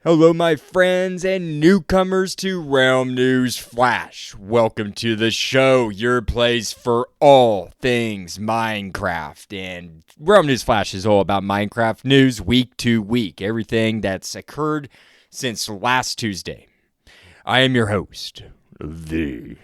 Hello, my friends and newcomers to Realm News Flash. Welcome to the show, your place for all things Minecraft. And Realm News Flash is all about Minecraft news week to week, everything that's occurred since last Tuesday. I am your host, the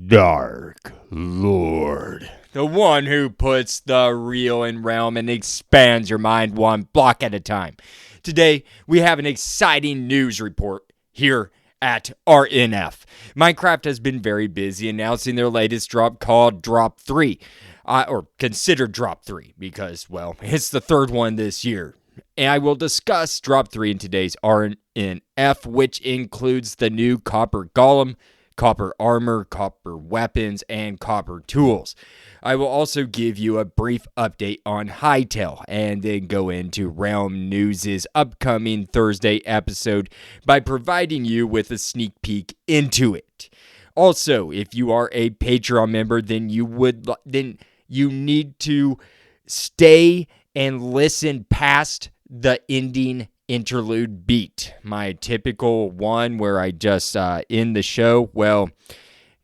Dark Lord, the one who puts the real in Realm and expands your mind one block at a time. Today, we have an exciting news report here at RNF. Minecraft has been very busy announcing their latest drop called Drop 3, or considered Drop 3, because, well, it's the third one this year. And I will discuss Drop 3 in today's RNF, which includes the new Copper Golem, copper armor, copper weapons, and copper tools. I will also give you a brief update on Hytale and then go into Realm News' upcoming Thursday episode by providing you with a sneak peek into it. Also, if you are a Patreon member, then you need to stay and listen past the ending interlude beat, my typical one where I just end the show. Well,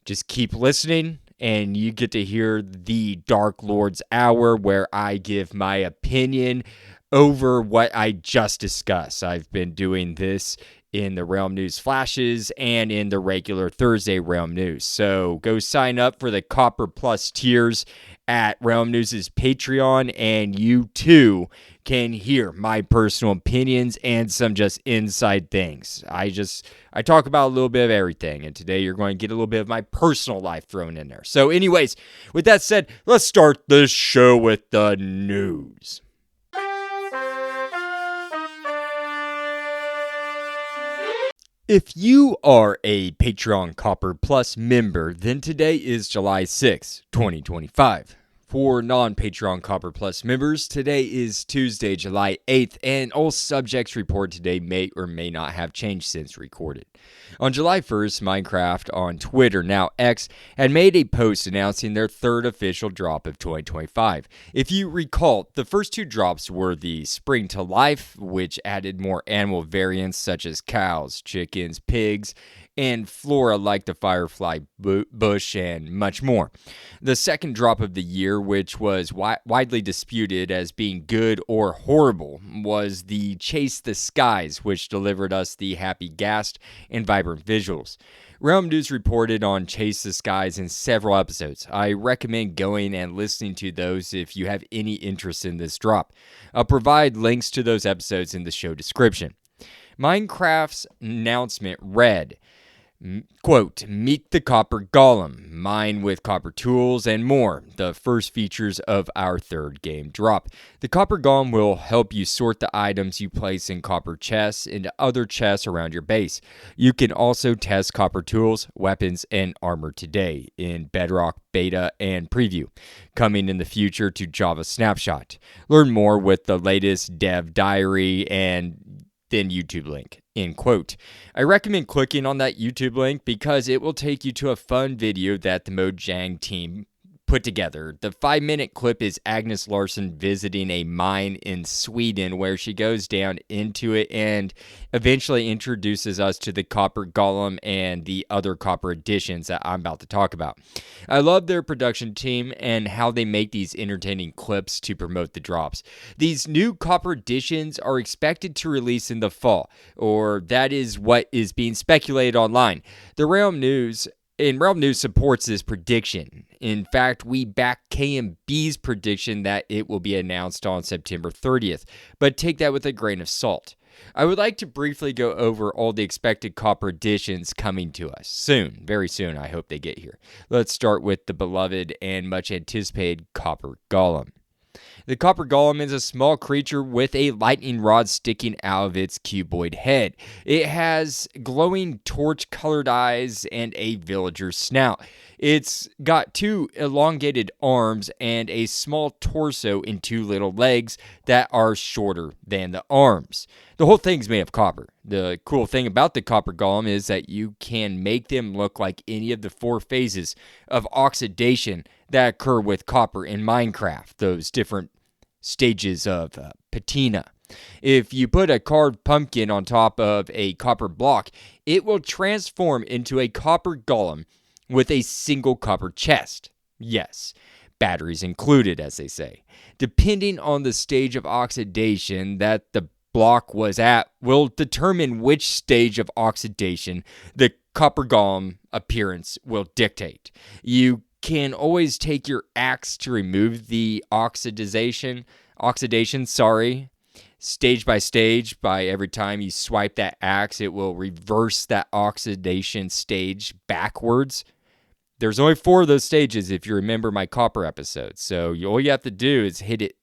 just keep listening and you get to hear the Dark Lord's Hour where I give my opinion over what I just discussed. I've been doing this in the Realm News Flashes and in the regular Thursday Realm News. So go sign up for the Copper Plus tiers at Realm News' Patreon, and you too can hear my personal opinions and some just inside things. I talk about a little bit of everything, and today you're going to get a little bit of my personal life thrown in there. So anyways, with that said, let's start the show with the news. If you are a Patreon Copper Plus member, then today is July 6, 2025. For non-Patreon Copper Plus members, today is Tuesday, July 8th, and all subjects reported today may or may not have changed since recorded. On July 1st, Minecraft on Twitter, now X, had made a post announcing their third official drop of 2025. If you recall, the first two drops were the Spring to Life, which added more animal variants such as cows, chickens, pigs, and flora like the firefly bush and much more. The second drop of the year, which was widely disputed as being good or horrible, was the Chase the Skies, which delivered us the happy ghast and vibrant visuals. Realm News reported on Chase the Skies in several episodes. I recommend going and listening to those if you have any interest in this drop. I'll provide links to those episodes in the show description. Minecraft's announcement read, quote, "Meet the Copper Golem, mine with copper tools and more, the first features of our third game drop. The Copper Golem will help you sort the items you place in copper chests into other chests around your base. You can also test copper tools, weapons, and armor today in Bedrock Beta and Preview, coming in the future to Java Snapshot. Learn more with the latest dev diary and then YouTube link." End quote. I recommend clicking on that YouTube link because it will take you to a fun video that the Mojang team put together. The 5-minute clip is Agnes Larsson visiting a mine in Sweden where she goes down into it and eventually introduces us to the Copper Golem and the other copper additions that I'm about to talk about. I love their production team and how they make these entertaining clips to promote the drops. These new copper additions are expected to release in the fall, or that is what is being speculated online. Realm News supports this prediction. In fact, we back KMB's prediction that it will be announced on September 30th, but take that with a grain of salt. I would like to briefly go over all the expected copper additions coming to us soon, very soon. I hope they get here. Let's start with the beloved and much anticipated Copper Golem. The Copper Golem is a small creature with a lightning rod sticking out of its cuboid head. It has glowing torch-colored eyes and a villager's snout. It's got 2 elongated arms and a small torso and 2 little legs that are shorter than the arms. The whole thing's made of copper. The cool thing about the Copper Golem is that you can make them look like any of the 4 phases of oxidation that occur with copper in Minecraft, those different stages of patina. If you put a carved pumpkin on top of a copper block, it will transform into a copper golem with a single copper chest. Yes, batteries included, as they say. Depending on the stage of oxidation that the block was at will determine which stage of oxidation the copper golem appearance will dictate. You can always take your axe to remove the oxidation, stage by stage. By every time you swipe that axe, it will reverse that oxidation stage backwards. There's only 4 of those stages if you remember my copper episode. So all you have to do is hit it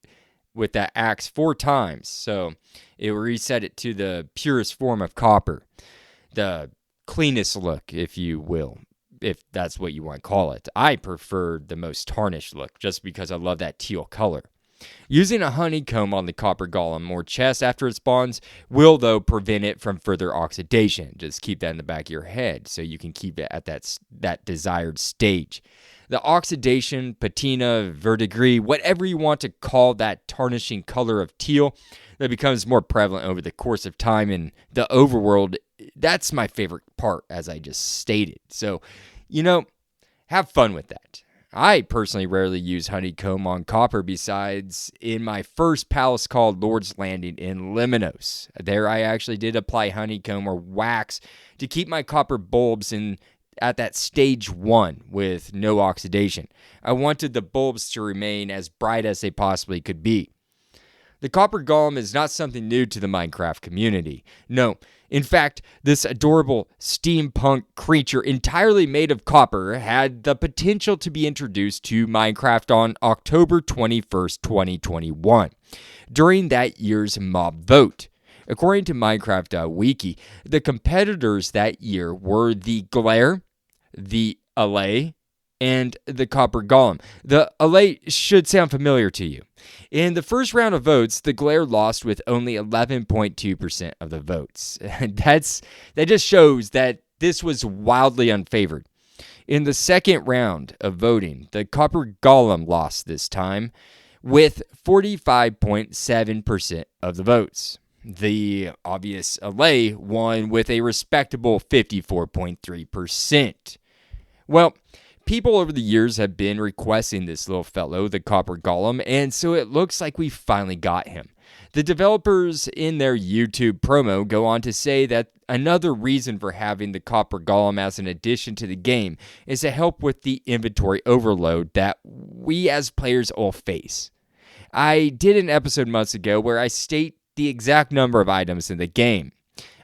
with that axe 4 times. So it will reset it to the purest form of copper. The cleanest look, if you will, if that's what you want to call it. I prefer the most tarnished look just because I love that teal color. Using a honeycomb on the copper golem or chest after it spawns will, though, prevent it from further oxidation. Just keep that in the back of your head so you can keep it at that desired stage. The oxidation, patina, verdigris, whatever you want to call that tarnishing color of teal that becomes more prevalent over the course of time in the overworld, that's my favorite part, as I just stated. So, have fun with that. I personally rarely use honeycomb on copper besides in my first palace called Lord's Landing in Lemnos. There I actually did apply honeycomb or wax to keep my copper bulbs at that stage 1 with no oxidation. I wanted the bulbs to remain as bright as they possibly could be. The copper golem is not something new to the Minecraft community. No, in fact, this adorable steampunk creature entirely made of copper had the potential to be introduced to Minecraft on October 21st, 2021, during that year's mob vote. According to minecraft.wiki, the competitors that year were the Glare, the Allay, and the Copper Golem. The Allay should sound familiar to you. In the first round of votes, the Glare lost with only 11.2% of the votes. That just shows that this was wildly unfavored. In the second round of voting, the Copper Golem lost this time with 45.7% of the votes. The obvious Allay won with a respectable 54.3%. Well, people over the years have been requesting this little fellow, the Copper Golem, and so it looks like we finally got him. The developers in their YouTube promo go on to say that another reason for having the Copper Golem as an addition to the game is to help with the inventory overload that we as players all face. I did an episode months ago where I state the exact number of items in the game.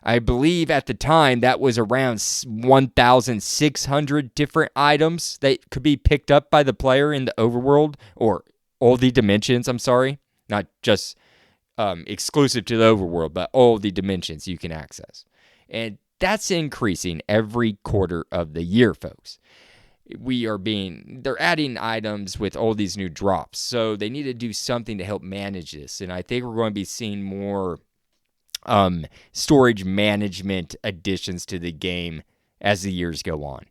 I believe at the time that was around 1,600 different items that could be picked up by the player in the overworld, or all the dimensions, not just exclusive to the overworld, but all the dimensions you can access. And that's increasing every quarter of the year, folks. They're adding items with all these new drops, so they need to do something to help manage this, and I think we're going to be seeing more storage management additions to the game as the years go on.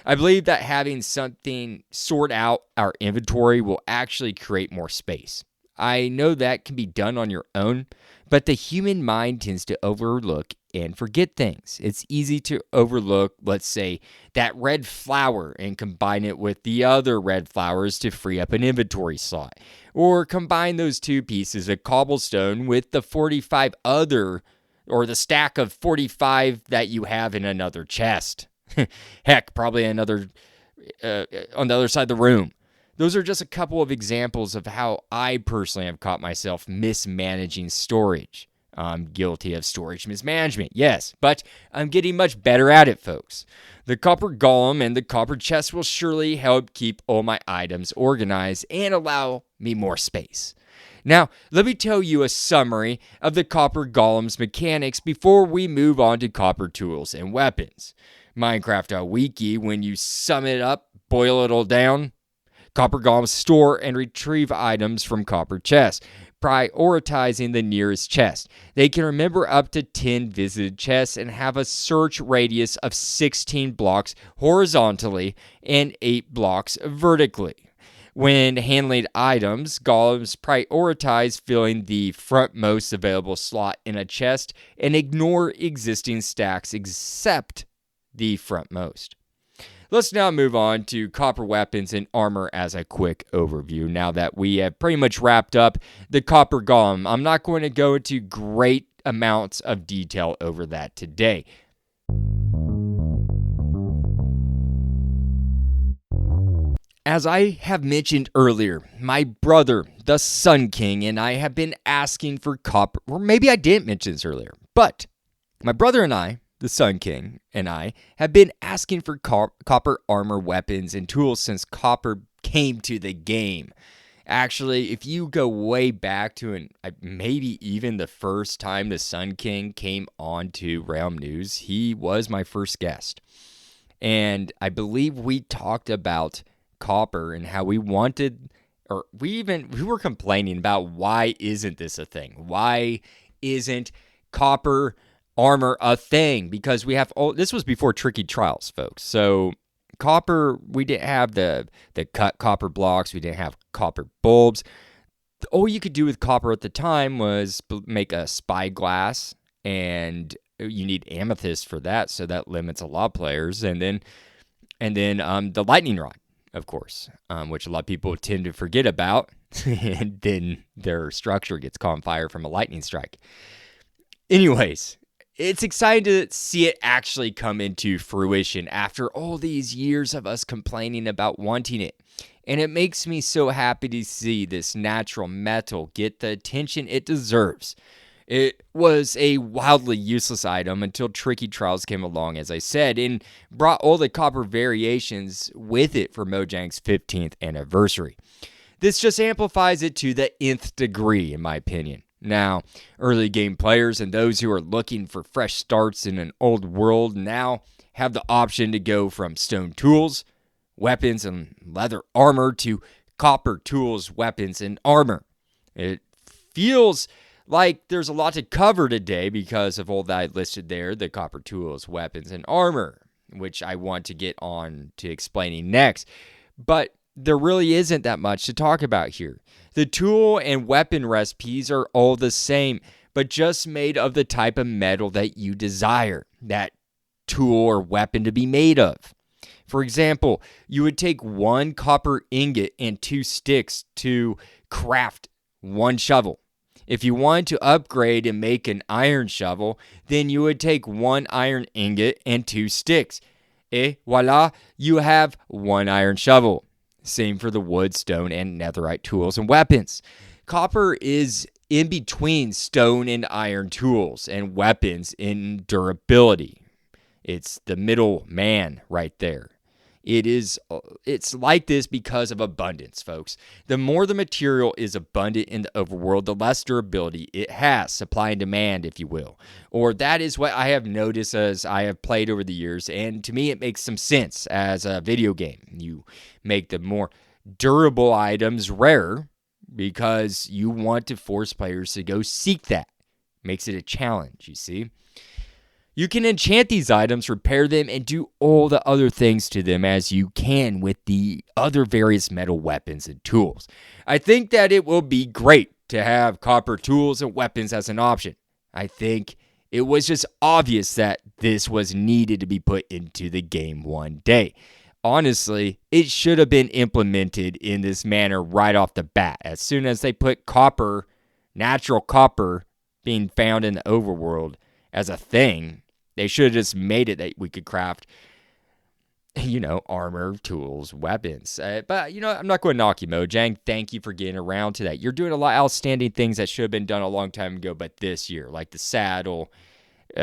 I believe that having something sort out our inventory will actually create more space. I know that can be done on your own, but the human mind tends to overlook and forget things. It's easy to overlook, let's say, that red flower and combine it with the other red flowers to free up an inventory slot. Or combine those two pieces of cobblestone with the 45 other, or the stack of 45 that you have in another chest. Heck, probably another on the other side of the room. Those are just a couple of examples of how I personally have caught myself mismanaging storage. I'm guilty of storage mismanagement, yes, but I'm getting much better at it, folks. The Copper Golem and the Copper Chest will surely help keep all my items organized and allow me more space. Now, let me tell you a summary of the Copper Golem's mechanics before we move on to copper tools and weapons. Minecraft.wiki, when you sum it up, boil it all down, Copper Golems store and retrieve items from copper chests, prioritizing the nearest chest. They can remember up to 10 visited chests and have a search radius of 16 blocks horizontally and 8 blocks vertically. When handling items, golems prioritize filling the frontmost available slot in a chest and ignore existing stacks except the frontmost. Let's now move on to copper weapons and armor as a quick overview. Now that we have pretty much wrapped up the Copper Golem, I'm not going to go into great amounts of detail over that today. As I have mentioned earlier, my brother, the Sun King, and I have been asking for copper, or maybe I didn't mention this earlier, but my brother and I, the Sun King, and I have been asking for copper armor weapons and tools since copper came to the game. Actually, if you go way back to maybe even the first time the Sun King came on to Realm News, he was my first guest. And I believe we talked about copper and how we wanted, or we were complaining about why isn't this a thing? Why isn't copper armor a thing? Because we have this was before tricky trials, folks. So copper, we didn't have the cut copper blocks, we didn't have copper bulbs. All you could do with copper at the time was make a spyglass, and you need amethyst for that, so that limits a lot of players. And then the lightning rod, of course, which a lot of people tend to forget about, and then their structure gets caught on fire from a lightning strike. Anyways, it's exciting to see it actually come into fruition after all these years of us complaining about wanting it. And it makes me so happy to see this natural metal get the attention it deserves. It was a wildly useless item until Tricky Trials came along, as I said, and brought all the copper variations with it for Mojang's 15th anniversary. This just amplifies it to the nth degree, in my opinion. Now, early game players and those who are looking for fresh starts in an old world now have the option to go from stone tools, weapons, and leather armor to copper tools, weapons, and armor. It feels like there's a lot to cover today because of all that I listed there, the copper tools, weapons, and armor, which I want to get on to explaining next. But there really isn't that much to talk about here. The tool and weapon recipes are all the same, but just made of the type of metal that you desire that tool or weapon to be made of. For example, you would take 1 copper ingot and 2 sticks to craft 1 shovel. If you wanted to upgrade and make an iron shovel, then you would take 1 iron ingot and 2 sticks. Et voila, you have 1 iron shovel. Same for the wood, stone, and netherite tools and weapons. Copper is in between stone and iron tools and weapons in durability. It's the middle man right there. It's like this because of abundance, folks. The more the material is abundant in the overworld, the less durability it has, supply and demand, if you will. Or that is what I have noticed as I have played over the years, and to me it makes some sense as a video game. You make the more durable items rarer because you want to force players to go seek that. Makes it a challenge, you see. You can enchant these items, repair them, and do all the other things to them as you can with the other various metal weapons and tools. I think that it will be great to have copper tools and weapons as an option. I think it was just obvious that this was needed to be put into the game one day. Honestly, it should have been implemented in this manner right off the bat. As soon as they put copper, natural copper, being found in the overworld as a thing, they should have just made it that we could craft, armor, tools, weapons. But, I'm not going to knock you, Mojang. Thank you for getting around to that. You're doing a lot of outstanding things that should have been done a long time ago, but this year, like the saddle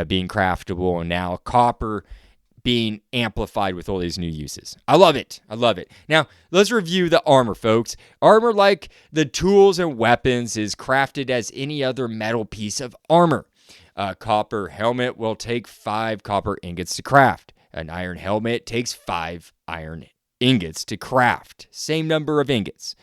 being craftable and now copper being amplified with all these new uses. I love it. Now, let's review the armor, folks. Armor, like the tools and weapons, is crafted as any other metal piece of armor. A copper helmet will take 5 copper ingots to craft. An iron helmet takes 5 iron ingots to craft. Same number of ingots.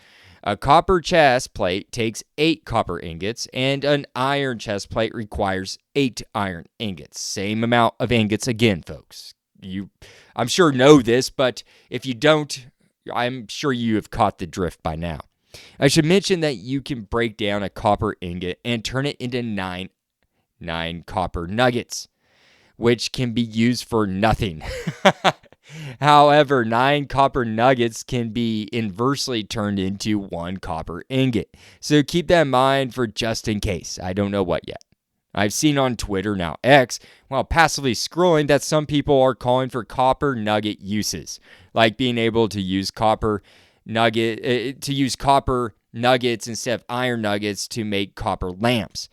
A copper chest plate takes 8 copper ingots, and an iron chest plate requires 8 iron ingots. Same amount of ingots again, folks. You, I'm sure, know this, but if you don't, I'm sure you have caught the drift by now. I should mention that you can break down a copper ingot and turn it into nine copper nuggets, which can be used for nothing. However, 9 copper nuggets can be inversely turned into 1 copper ingot. So keep that in mind for just in case. I don't know what yet. I've seen on Twitter, now X, while passively scrolling, that some people are calling for copper nugget uses, like being able to use copper nuggets instead of iron nuggets to make copper lamps.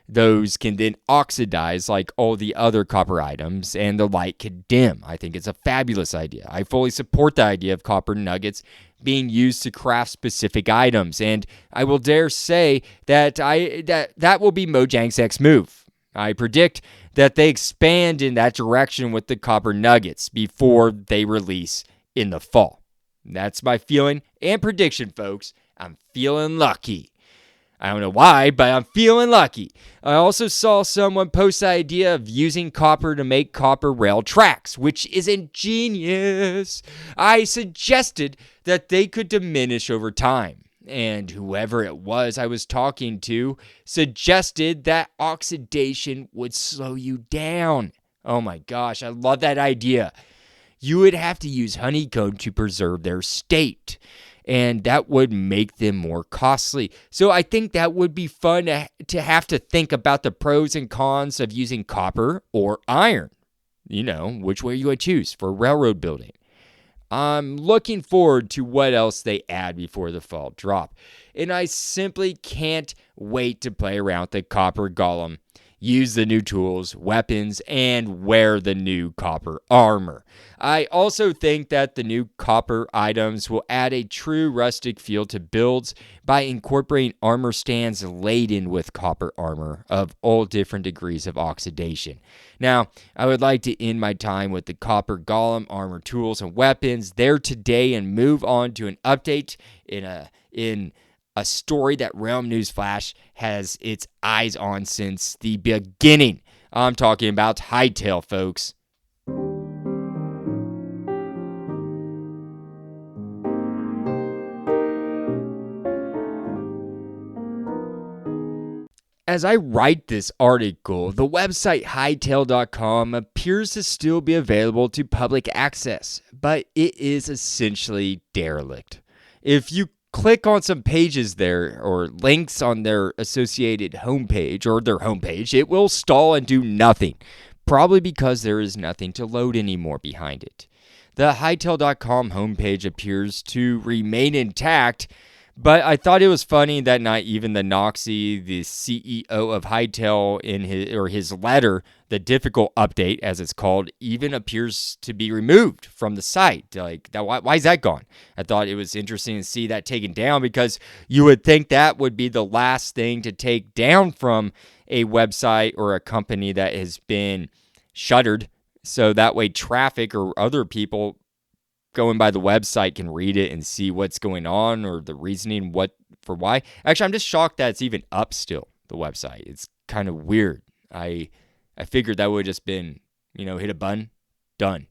Those can then oxidize like all the other copper items, and the light could dim. I think it's a fabulous idea. I fully support the idea of copper nuggets being used to craft specific items, and I will dare say that that will be Mojang's next move. I predict that they expand in that direction with the copper nuggets before they release in the fall. That's my feeling and prediction, folks. I'm feeling lucky. I don't know why, but I'm feeling lucky. I also saw someone post the idea of using copper to make copper rail tracks, which is ingenious. I suggested that they could diminish over time, and whoever it was I was talking to suggested that oxidation would slow you down. Oh my gosh, I love that idea. You would have to use honeycomb to preserve their state, and that would make them more costly. So I think that would be fun to have to think about the pros and cons of using copper or iron. You know, which way you would choose for railroad building. I'm looking forward to what else they add before the fall drop. And I simply can't wait to play around with the Copper Golem, use the new tools, weapons, and wear the new copper armor. I also think that the new copper items will add a true rustic feel to builds by incorporating armor stands laden with copper armor of all different degrees of oxidation. Now, I would like to end my time with the Copper Golem armor tools and weapons there today and move on to an update in a story that Realm News Flash has its eyes on since the beginning. I'm talking about Hytale, folks. As I write this article, the website Hytale.com appears to still be available to public access, but it is essentially derelict. If you click on some pages there or links on their associated homepage or their homepage, it will stall and do nothing, probably because there is nothing to load anymore behind it. The Hytale.com homepage appears to remain intact, but I thought it was funny that not even the Noxie, the CEO of Hytale, in his letter, the difficult update, as it's called, even appears to be removed from the site. Like, why is that gone? I thought it was interesting to see that taken down, because you would think that would be the last thing to take down from a website or a company that has been shuttered, so that way traffic or other people going by the website can read it and see what's going on or the reasoning for why. Actually, I'm just shocked that it's even up still, the website. It's kind of weird. I figured that would have just been, hit a button, done.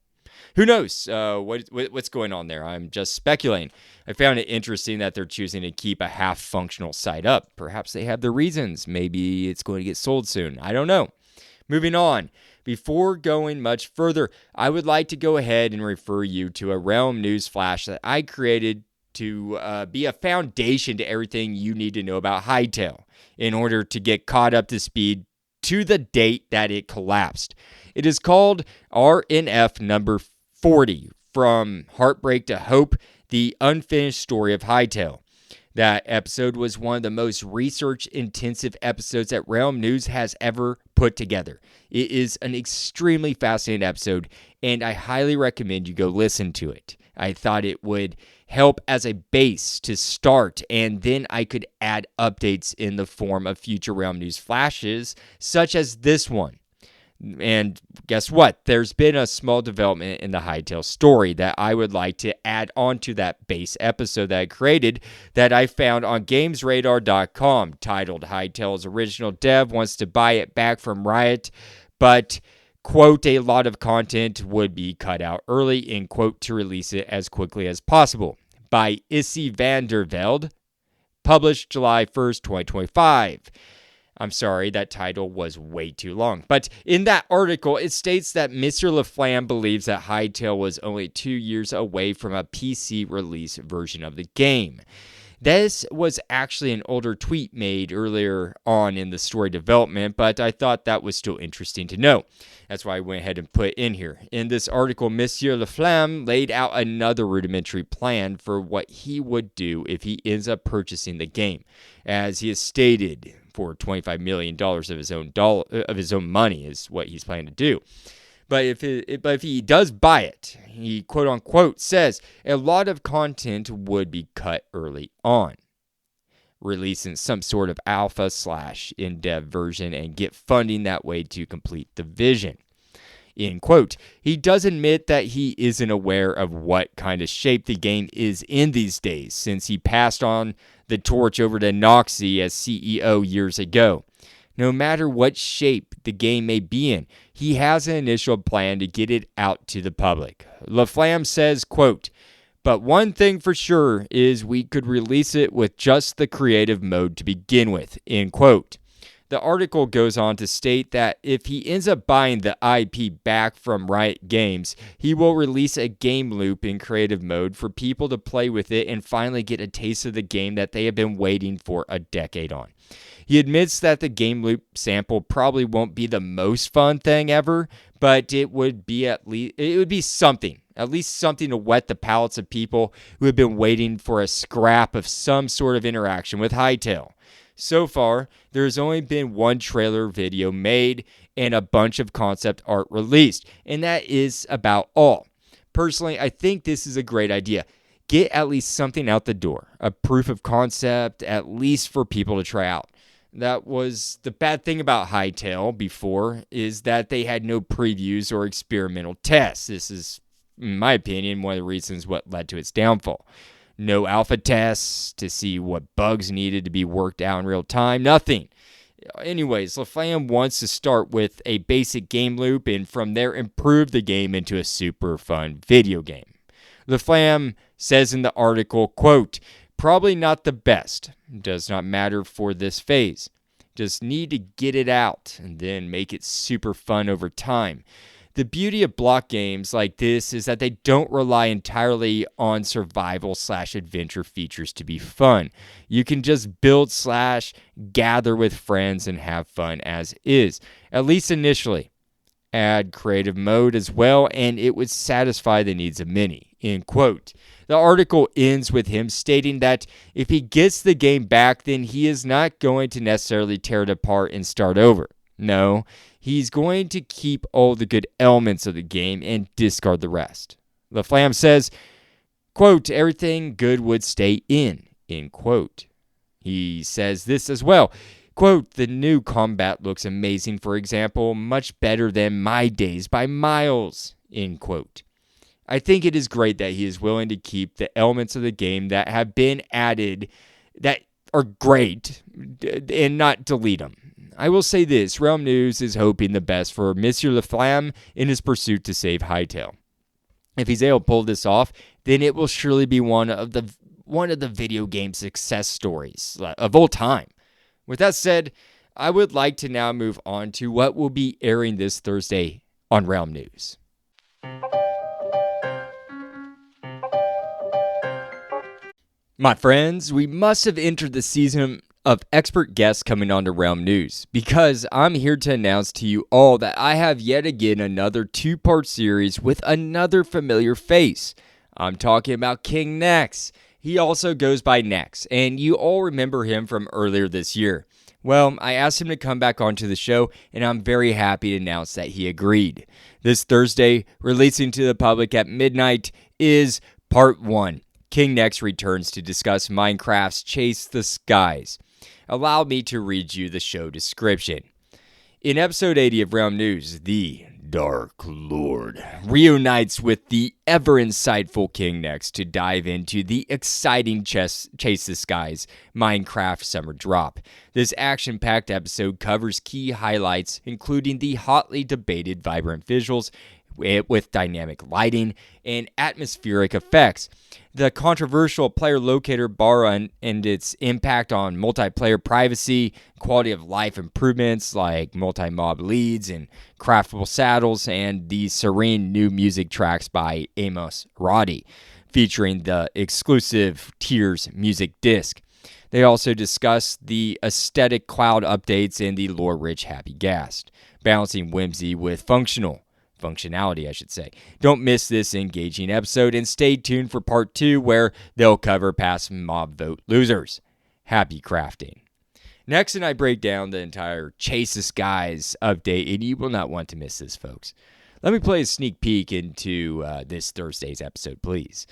Who knows what's going on there? I'm just speculating. I found it interesting that they're choosing to keep a half-functional site up. Perhaps they have their reasons. Maybe it's going to get sold soon. I don't know. Moving on. Before going much further, I would like to go ahead and refer you to a Realm News Flash that I created to be a foundation to everything you need to know about Hytale in order to get caught up to speed to the date that it collapsed. It is called RNF number 40, From Heartbreak to Hope, the Unfinished Story of Hytale. That episode was one of the most research-intensive episodes that Realm News has ever put together. It is an extremely fascinating episode, and I highly recommend you go listen to it. I thought it would help as a base to start, and then I could add updates in the form of future Realm News flashes, such as this one. And guess what? There's been a small development in the Hytale story that I would like to add onto that base episode that I created that I found on GamesRadar.com, titled Hytale's original dev wants to buy it back from Riot, but, quote, a lot of content would be cut out early, end quote, to release it as quickly as possible. by Issy van der Velde, published July 1st, 2025. I'm sorry, that title was way too long. But in that article, it states that Mr. LaFlamme believes that Hytale was only 2 years away from a PC release version of the game. This was actually an older tweet made earlier on in the story development, but I thought that was still interesting to know. That's why I went ahead and put in here. In this article, Monsieur LaFlamme laid out another rudimentary plan for what he would do if he ends up purchasing the game. As he has stated, for $25 million of his own money is what he's planning to do. But if he does buy it, he quote unquote says a lot of content would be cut early on, releasing some sort of alpha / in-dev version and get funding that way to complete the vision. End quote. He does admit that he isn't aware of what kind of shape the game is in these days, since he passed on the torch over to Noxie as CEO years ago. No matter what shape the game may be in, he has an initial plan to get it out to the public. LaFlamme says, quote, "But one thing for sure is we could release it with just the creative mode to begin with," end quote. The article goes on to state that if he ends up buying the IP back from Riot Games, he will release a game loop in creative mode for people to play with it and finally get a taste of the game that they have been waiting for a decade on. He admits that the game loop sample probably won't be the most fun thing ever, but it would be something to whet the palates of people who have been waiting for a scrap of some sort of interaction with Hytale. So far, there has only been one trailer video made and a bunch of concept art released, and that is about all. Personally, I think this is a great idea. Get at least something out the door, a proof of concept, at least for people to try out. That was the bad thing about Hytale before, is that they had no previews or experimental tests. This is, in my opinion, one of the reasons what led to its downfall. No alpha tests to see what bugs needed to be worked out in real time. Nothing. Anyways, LaFlamme wants to start with a basic game loop and from there improve the game into a super fun video game. LaFlamme says in the article, quote, "Probably not the best. Does not matter for this phase. Just need to get it out and then make it super fun over time. The beauty of block games like this is that they don't rely entirely on survival / adventure features to be fun. You can just build / gather with friends and have fun as is, at least initially. Add creative mode as well, and it would satisfy the needs of many," end quote. The article ends with him stating that if he gets the game back, then he is not going to necessarily tear it apart and start over. No, he's going to keep all the good elements of the game and discard the rest. LaFlamme says, quote, "Everything good would stay in," end quote. He says this as well, quote, "The new combat looks amazing, for example, much better than my days by miles," end quote. I think it is great that he is willing to keep the elements of the game that have been added that are great and not delete them. I will say this, Realm News is hoping the best for Monsieur LaFlamme in his pursuit to save Hytale. If he's able to pull this off, then it will surely be one of the video game success stories of all time. With that said, I would like to now move on to what will be airing this Thursday on Realm News. My friends, we must have entered the season of expert guests coming on to Realm News, because I'm here to announce to you all that I have yet again another 2-part series with another familiar face. I'm talking about King Nex. He also goes by Nex, and you all remember him from earlier this year. Well, I asked him to come back onto the show, and I'm very happy to announce that he agreed. This Thursday, releasing to the public at midnight, is Part 1. King Nex returns to discuss Minecraft's Chase the Skies. Allow me to read you the show description. In episode 80 of Realm News, the Dark Lord reunites with the ever-insightful King Nex to dive into the exciting Chase the Skies Minecraft Summer Drop. This action-packed episode covers key highlights, including the hotly debated vibrant visuals with dynamic lighting and atmospheric effects. The controversial player locator bar and its impact on multiplayer privacy, quality of life improvements like multi-mob leads and craftable saddles, and the serene new music tracks by Amos Roddy, featuring the exclusive Tears music disc. They also discuss the aesthetic cloud updates and the lore-rich Happy Ghast, balancing whimsy with functionality, I should say. Don't miss this engaging episode and stay tuned for part 2 where they'll cover past mob vote losers. Happy crafting. Next, I break down the entire Chase the Skies update, and you will not want to miss this, folks. Let me play a sneak peek into this Thursday's episode, please.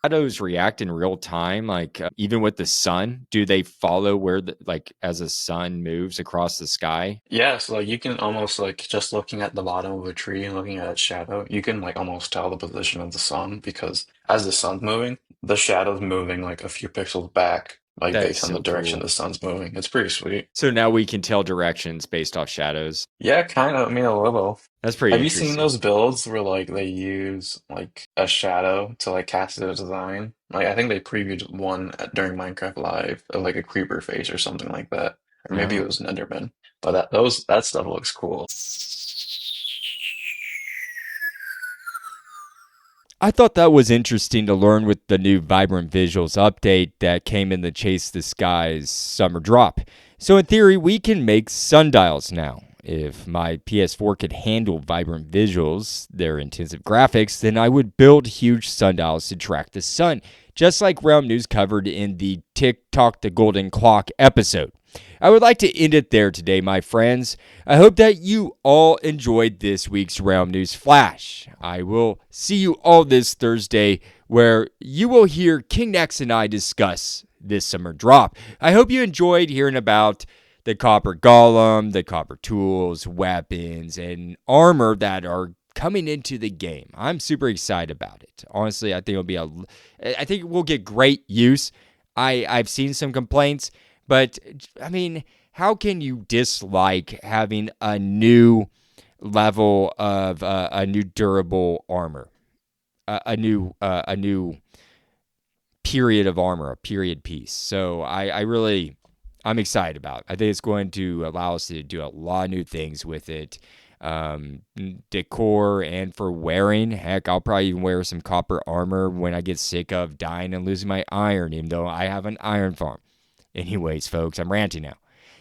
Shadows react in real time, like even with the sun? Do they follow where as the sun moves across the sky? Yeah, so like you can almost like just looking at the bottom of a tree and looking at its shadow, you can like almost tell the position of the sun because as the sun's moving, the shadow's moving like a few pixels back, like That is based on the so direction cool. the sun's moving. It's pretty sweet. So now we can tell directions based off shadows. Yeah, kind of. I mean, a little. That's pretty Have you seen interesting. those builds where like they use like a shadow to like cast a design? Like I think they previewed one during Minecraft Live of like a creeper face or something like that, or maybe it Oh. was Enderman. But that stuff looks cool. I thought that was interesting to learn with the new Vibrant Visuals update that came in the Chase the Skies summer drop. So in theory, we can make sundials now. If my PS4 could handle Vibrant Visuals, their intensive graphics, then I would build huge sundials to track the sun, just like Realm News covered in the TikTok the Golden Clock episode. I would like to end it there today, my friends. I hope that you all enjoyed this week's Realm News Flash. I will see you all this Thursday, where you will hear King Nex and I discuss this summer drop. I hope you enjoyed hearing about the Copper Golem, the Copper tools, weapons, and armor that are coming into the game. I'm super excited about it. Honestly, I think I think we'll get great use. I've seen some complaints, but I mean, how can you dislike having a new level of a new durable armor, a new period of armor, a period piece? So I'm excited about it. I think it's going to allow us to do a lot of new things with it. Decor and for wearing. Heck, I'll probably even wear some copper armor when I get sick of dying and losing my iron, even though I have an iron farm. Anyways, folks, I'm ranting now.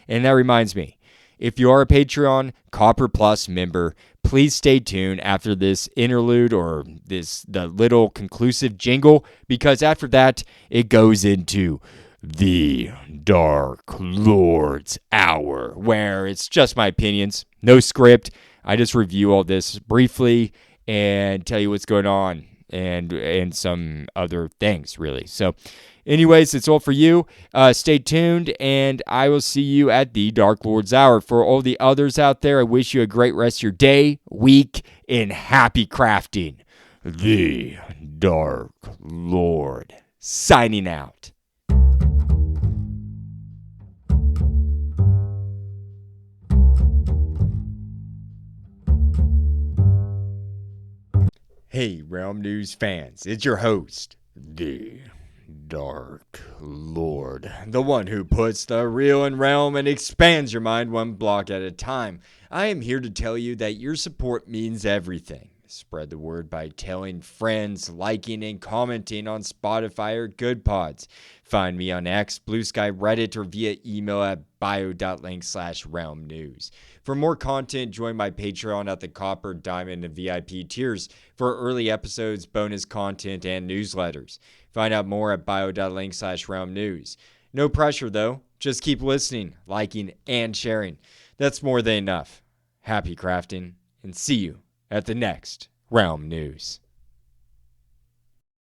And that reminds me, if you are a Patreon Copper Plus member, please stay tuned after this interlude or the little conclusive jingle, because after that, it goes into the Dark Lord's Hour, where it's just my opinions, no script. I just review all this briefly and tell you what's going on and some other things, really. So anyways, it's all for you. Stay tuned, and I will see you at the Dark Lord's Hour. For all the others out there, I wish you a great rest of your day, week, and happy crafting. The Dark Lord, signing out. Hey, Realm News fans, it's your host, the Dark Lord, the one who puts the real in Realm and expands your mind one block at a time. I am here to tell you that your support means everything. Spread the word by telling friends, liking, and commenting on Spotify or Good Pods. Find me on X, Blue Sky, Reddit, or via email at bio.link/realm news. For more content, join my Patreon at the Copper, Diamond, and VIP tiers for early episodes, bonus content, and newsletters. Find out more at bio.link/realm news. No pressure, though. Just keep listening, liking, and sharing. That's more than enough. Happy crafting, and see you at the next Realm News.